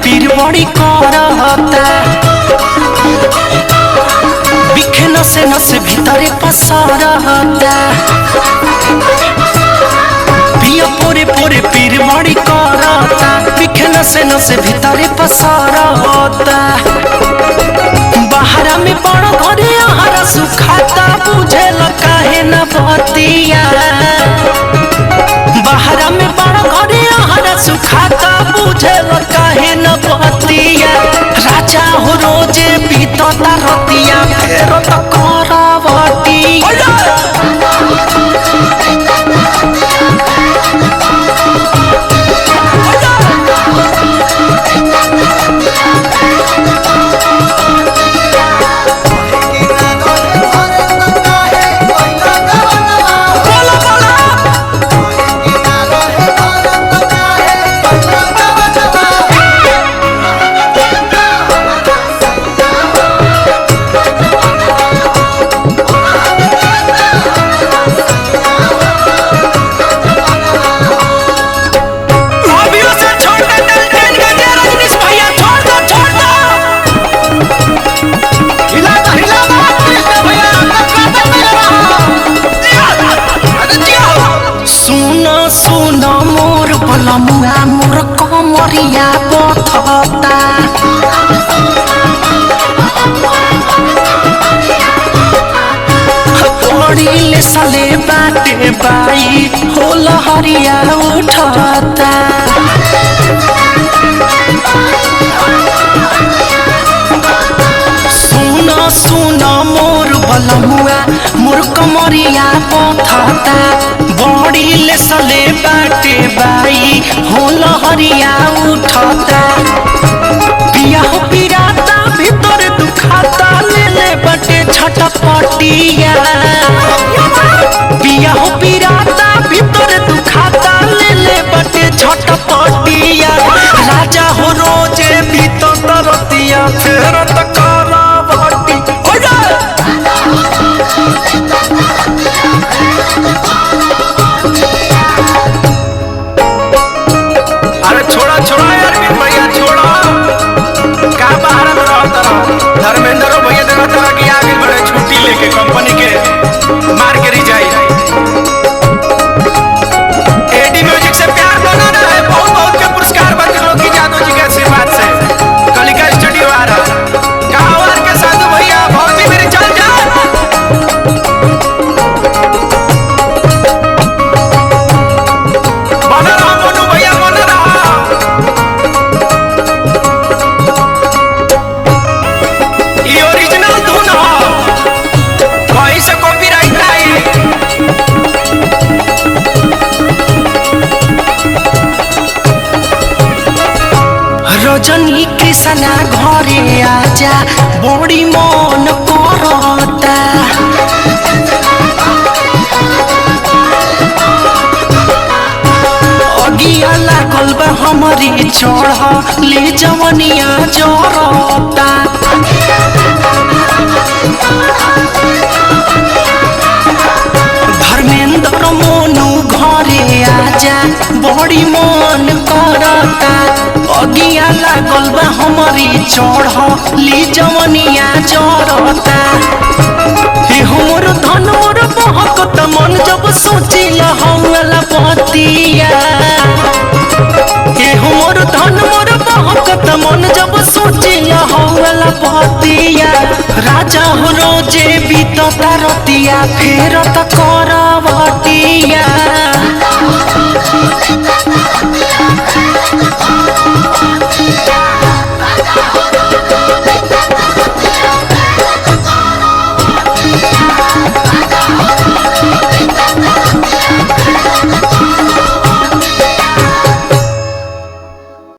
पीर बड़ी करता बिखे नसे नसे भीतरे पसरता पिया पोरे पोरे पीर बड़ी करता बिखे नसे नसे भीतरे पसरता बाहरा में बड़ घरे आहारा सुखाता बुझे काहे न बतिया बाहरा में बड़ घरे आहारा सुखाता बुझे काहे न बतिया राजा हो रोजे बीतता रतिया फेर तो करवती मुआ मोर कमरिया बथता पड़िले सले बाटे बाई हो लहरिया उठता सुन सुन मोर बलमुआ मोर कमरिया बथता बड़िले सले बाटे बाई हो लहरिया उठता पिया हो पिराता भीतर दुखाता ले बटे छटपटिया पिया हो पिराता भीतर दुखाता ले बटे छटपटिया राजा हो रोजे भीतर रतिया फेर त करवटी अरे छोड़ा छोड़ा यार भैया छोड़ा का बाहर में रहता रहा धर्मेंद्र भैया देखा तरह की आगे बड़े छुट्टी लेके कंपनी के मार के रिजाइन एडी म्यूजिक से प्यार बना रहा है बहुत बहुत के पुरस्कार बंद लोग की जादू जी के आशीर्वाद से कलिका स्टूडियो आ रहा कहावार के साधु भैया भौजी मेरी चल जा रजनी कृष्णा घरे आजा बड़ी मन करता अगिया लागल बा हमरी चढ़ ले जवनिया जरता धर्मेंद्र मोनू घरे आजा बड़ी मन करता अगिया लागल बा हमरी चढ़ ली जवनिया जरता हे हमर धन मोर बहकत मन जब सोचिल हौला बतिया हे हमर धन मोर बहकत मन जब सोचिल हौला बतिया राजा हो रोजे बीतता रतिया फेर त करवटिया